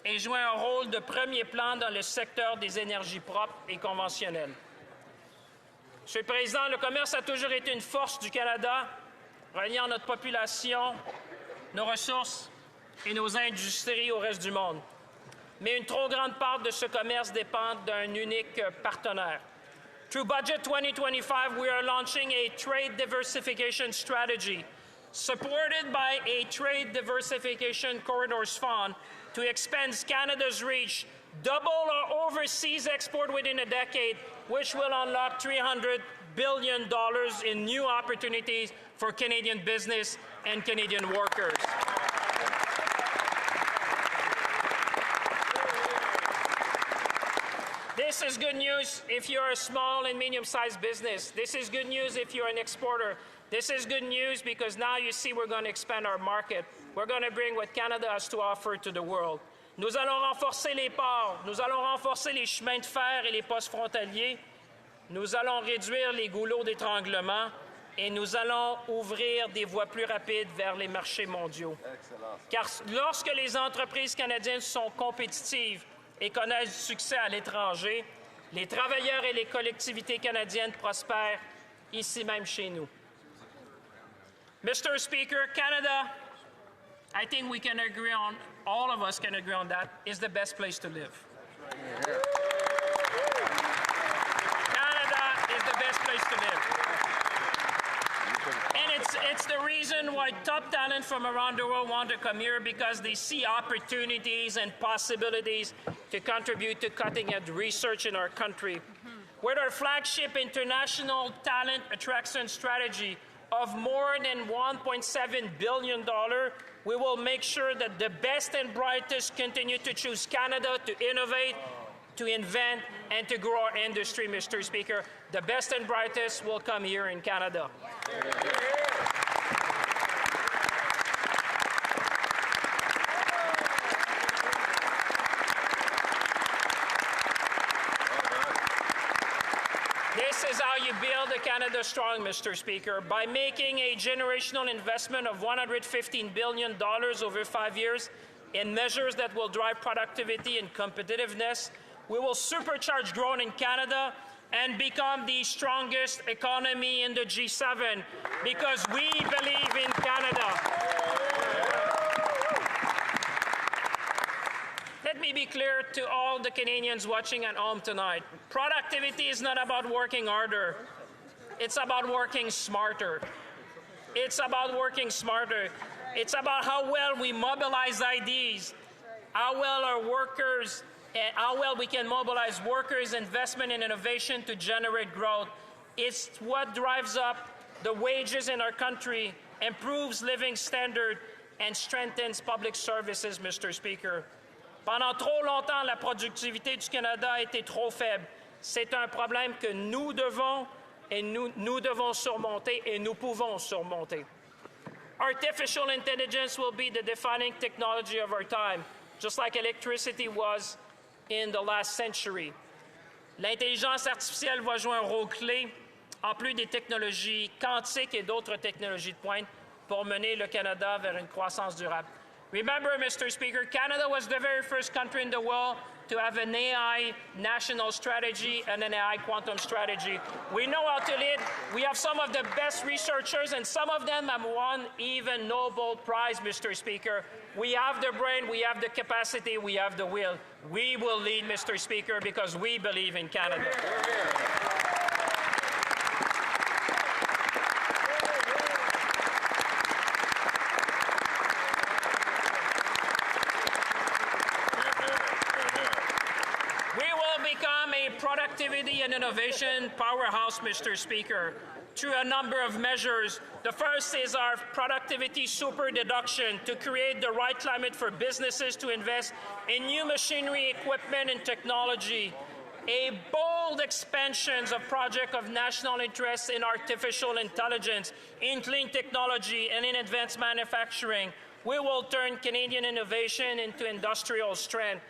Speaker 1: et jouer un rôle de premier plan dans le secteur des énergies propres et conventionnelles. Monsieur le Président, le commerce a toujours été une force du Canada, reliant notre population, nos ressources et nos industries au reste du monde. Mais une trop grande part de ce commerce dépend d'un unique partenaire. Through Budget 2025, we are launching a trade diversification strategy, supported by a Trade Diversification Corridors Fund to expand Canada's reach, double our overseas export within a decade, which will unlock $300 billion in new opportunities for Canadian business and Canadian workers. This is good news if you're a small and medium-sized business. This is good news if you're an exporter. This is good news because now you see we're going to expand our market. We're going to bring what Canada has to offer to the world. Nous allons renforcer les ports. Nous allons renforcer les chemins de fer et les postes frontaliers. Nous allons réduire les goulots d'étranglement et nous allons ouvrir des voies plus rapides vers les marchés mondiaux. Car lorsque les entreprises canadiennes sont compétitives et connaissent du succès à l'étranger, les travailleurs et les collectivités canadiennes prospèrent ici même chez nous. Mr. Speaker, Canada, I think we can agree on, all of us can agree on that, is the best place to live. Canada is the best place to live. And It's the reason why top talent from around the world want to come here, because they see opportunities and possibilities to contribute to cutting-edge research in our country. With our flagship international talent attraction strategy of more than $1.7 billion, we will make sure that the best and brightest continue to choose Canada to innovate, to invent, and to grow our industry, Mr. Speaker. The best and brightest will come here in Canada. This is how you build a Canada strong, Mr. Speaker, by making a generational investment of $115 billion over 5 years in measures that will drive productivity and competitiveness. We will supercharge growth in Canada and become the strongest economy in the G7 because we believe in Canada. Let me be clear to all the Canadians watching at home tonight. Productivity is not about working harder. It's about working smarter. It's about working smarter. It's about how well we mobilize ideas, how well our workers, and how well we can mobilize workers, investment, and innovation to generate growth. It's what drives up the wages in our country, improves living standard, and strengthens public services, Mr. Speaker. Pendant trop longtemps, la productivité du Canada a été trop faible. C'est un problème que nous devons surmonter et nous pouvons surmonter. Artificial intelligence will be the defining technology of our time, just like electricity was in the last century. L'intelligence artificielle va jouer un rôle clé, en plus des technologies quantiques et d'autres technologies de pointe, pour mener le Canada vers une croissance durable. Remember, Mr. Speaker, Canada was the very first country in the world to have an AI national strategy and an AI quantum strategy. We know how to lead. We have some of the best researchers, and some of them have won even Nobel Prize, Mr. Speaker. We have the brain, we have the capacity, we have the will. We will lead, Mr. Speaker, because we believe in Canada. Productivity and innovation powerhouse, Mr. Speaker, through a number of measures. The first is our productivity super deduction to create the right climate for businesses to invest in new machinery, equipment, and technology. A bold expansions of projects of national interest in artificial intelligence, in clean technology, and in advanced manufacturing. We will turn Canadian innovation into industrial strength.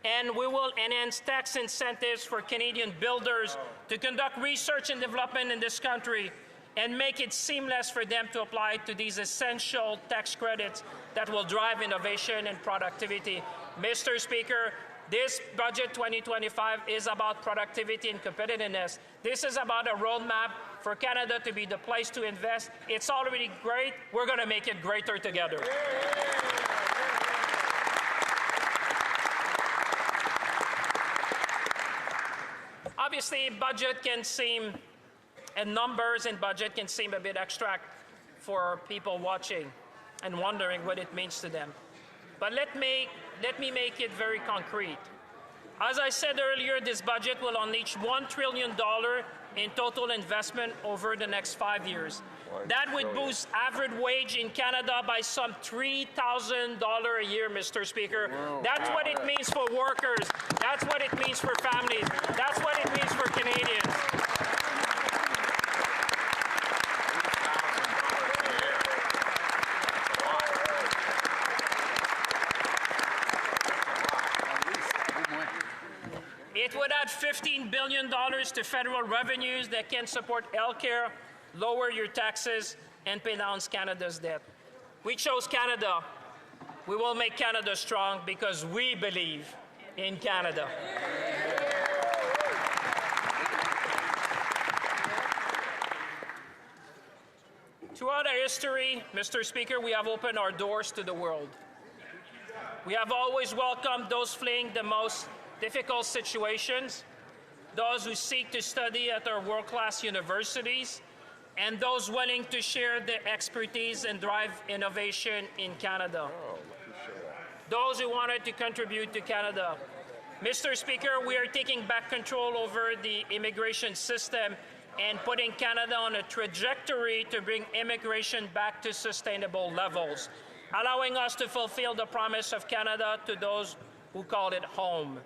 Speaker 1: And we will enhance tax incentives for Canadian builders to conduct research and development in this country and make it seamless for them to apply to these essential tax credits that will drive innovation and productivity. Mr. Speaker, this budget 2025 is about productivity and competitiveness. This is about a roadmap for Canada to be the place to invest. It's already great. We're going to make it greater together. Obviously, budget can seem, and numbers in budget can seem a bit abstract for people watching and wondering what it means to them. But let me make it very concrete. As I said earlier, this budget will unleash $1 trillion in total investment over the next 5 years. That would boost average wage in Canada by some $3,000 a year, Mr. Speaker. That's what it means for workers. That's what it means for families. That's what it means for Canadians. It would add $15 billion to federal revenues that can support healthcare, lower your taxes, and pay down Canada's debt. We chose Canada. We will make Canada strong because we believe in Canada. Throughout our history, Mr. Speaker, we have opened our doors to the world. We have always welcomed those fleeing the most difficult situations, those who seek to study at our world-class universities, and those willing to share their expertise and drive innovation in Canada. Those who wanted to contribute to Canada. Mr. Speaker, we are taking back control over the immigration system and putting Canada on a trajectory to bring immigration back to sustainable levels, allowing us to fulfill the promise of Canada to those who call it home.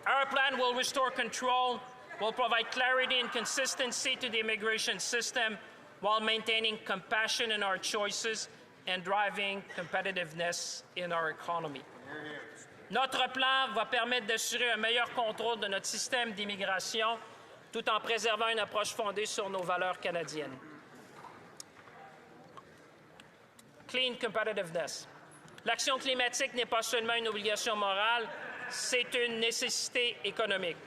Speaker 1: Our plan will restore control, will provide clarity and consistency to the immigration system while maintaining compassion in our choices and driving competitiveness in our economy. Notre plan va permettre d'assurer un meilleur contrôle de notre système d'immigration tout en préservant une approche fondée sur nos valeurs canadiennes. Clean competitiveness. L'action climatique n'est pas seulement une obligation morale, c'est une nécessité économique.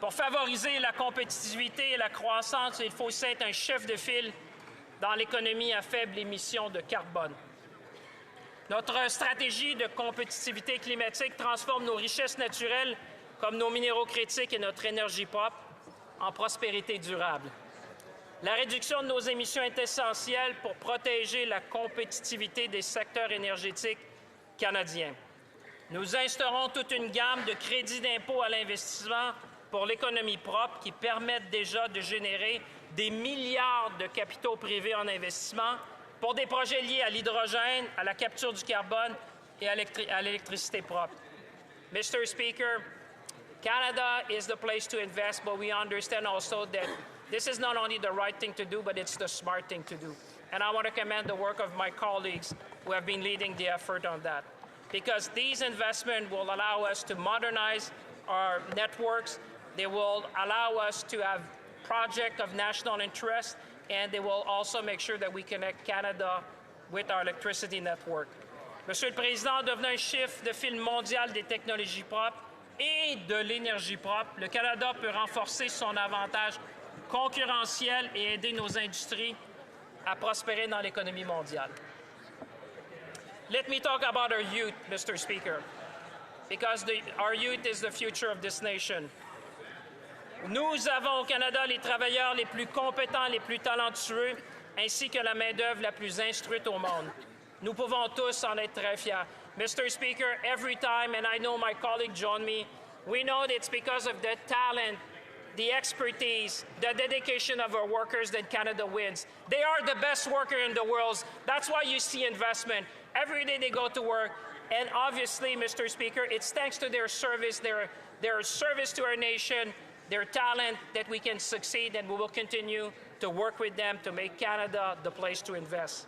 Speaker 1: Pour favoriser la compétitivité et la croissance, il faut aussi être un chef de file dans l'économie à faible émission de carbone. Notre stratégie de compétitivité climatique transforme nos richesses naturelles, comme nos minéraux critiques et notre énergie propre, en prospérité durable. La réduction de nos émissions est essentielle pour protéger la compétitivité des secteurs énergétiques canadiens. Nous instaurons toute une gamme de crédits d'impôt à l'investissement pour l'économie propre qui permettent déjà de générer des milliards de capitaux privés en investissement pour des projets liés à l'hydrogène, à la capture du carbone et à l'électricité propre. Mr. Speaker, Canada is the place to invest, but we understand also that this is not only the right thing to do, but it's the smart thing to do. And I want to commend the work of my colleagues who have been leading the effort on that. Because these investments will allow us to modernize our networks, they will allow us to have projects of national interest, and they will also make sure that we connect Canada with our electricity network. Monsieur le Président, en devenant un chef de file mondial des technologies propres et de l'énergie propre, le Canada peut renforcer son avantage concurrentiel et aider nos industries à prospérer dans l'économie mondiale. Let me talk about our youth, Mr. Speaker, because our youth is the future of this nation. Nous avons au Canada les travailleurs les plus compétents, les plus talentueux, ainsi que la main-d'œuvre la plus instruite au monde. Nous pouvons tous en être très fiers. Mr. Speaker, every time, and I know my colleague joined me, we know that it's because of the talent, the expertise, the dedication of our workers that Canada wins. They are the best worker in the world. That's why you see investment. Every day they go to work. And obviously, Mr. Speaker, it's thanks to their service, their service to our nation, their talent that we can succeed, and we will continue to work with them to make Canada the place to invest.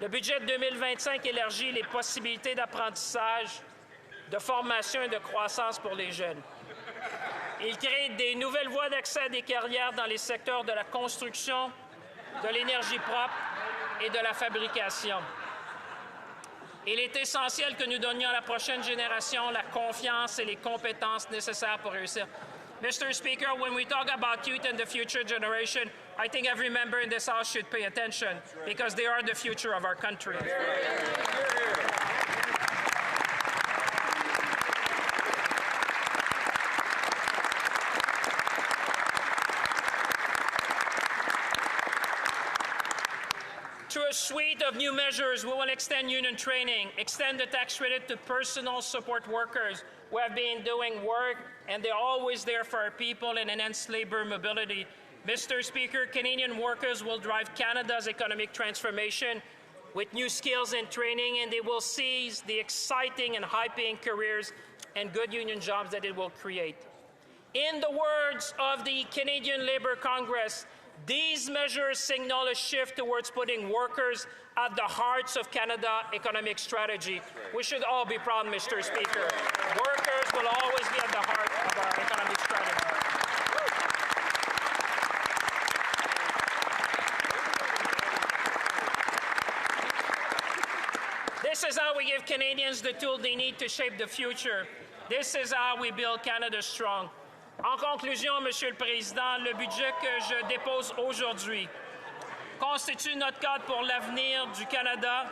Speaker 1: Le budget 2025 élargit les possibilités d'apprentissage, de formation et de croissance pour les jeunes. Il crée des nouvelles voies d'accès à des carrières dans les secteurs de la construction, de l'énergie propre et de la fabrication. Il est essentiel que nous donnions à la prochaine génération la confiance et les compétences nécessaires pour réussir. Mr. Speaker, when we talk about youth and the future generation, I think every member in this House should pay attention because they are the future of our country. Through a suite of new measures, we will extend union training, extend the tax credit to personal support workers who have been doing work, and they're always there for our people and enhance labor mobility. Mr. Speaker, Canadian workers will drive Canada's economic transformation with new skills and training, and they will seize the exciting and high-paying careers and good union jobs that it will create. In the words of the Canadian Labour Congress, these measures signal a shift towards putting workers at the heart of Canada's economic strategy. We should all be proud, Mr. Speaker. Workers will always be at the heart of our economic strategy. This is how we give Canadians the tool they need to shape the future. This is how we build Canada strong. En conclusion, Monsieur le Président, le budget que je dépose aujourd'hui constitue notre cadre pour l'avenir du Canada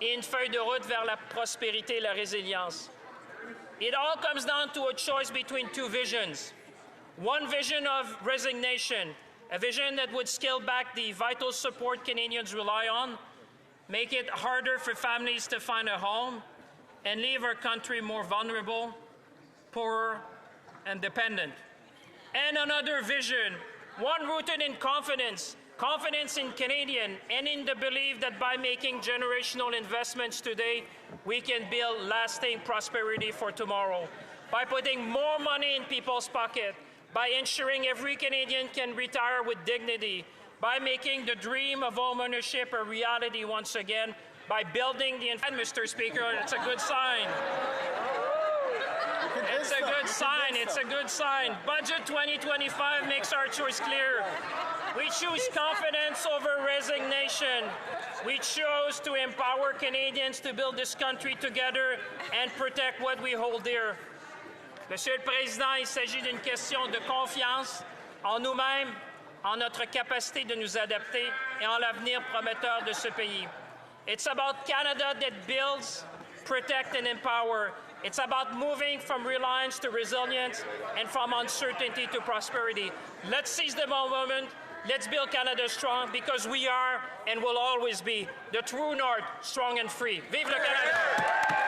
Speaker 1: et une feuille de route vers la prospérité et la résilience. It all comes down to a choice between two visions. One vision of resignation, A vision that would scale back the vital support Canadians rely on, make it harder for families to find a home, and leave our country more vulnerable, poorer, and dependent. And another vision, one rooted in confidence, confidence in Canadian, and in the belief that by making generational investments today, we can build lasting prosperity for tomorrow. By putting more money in people's pockets, by ensuring every Canadian can retire with dignity, by making the dream of homeownership a reality once again, by building the... And Mr. Speaker, it's a good sign. It's a good sign. It's a good sign. Budget 2025 makes our choice clear. We choose confidence over resignation. We chose to empower Canadians to build this country together and protect what we hold dear. Monsieur le Président, il s'agit d'une question de confiance en nous-mêmes, en notre capacité de nous adapter et en l'avenir prometteur de ce pays. It's about Canada that builds, protects, and empower. It's about moving from reliance to resilience and from uncertainty to prosperity. Let's seize the moment. Let's build Canada strong because we are and will always be the true north, strong and free. Vive le Canada!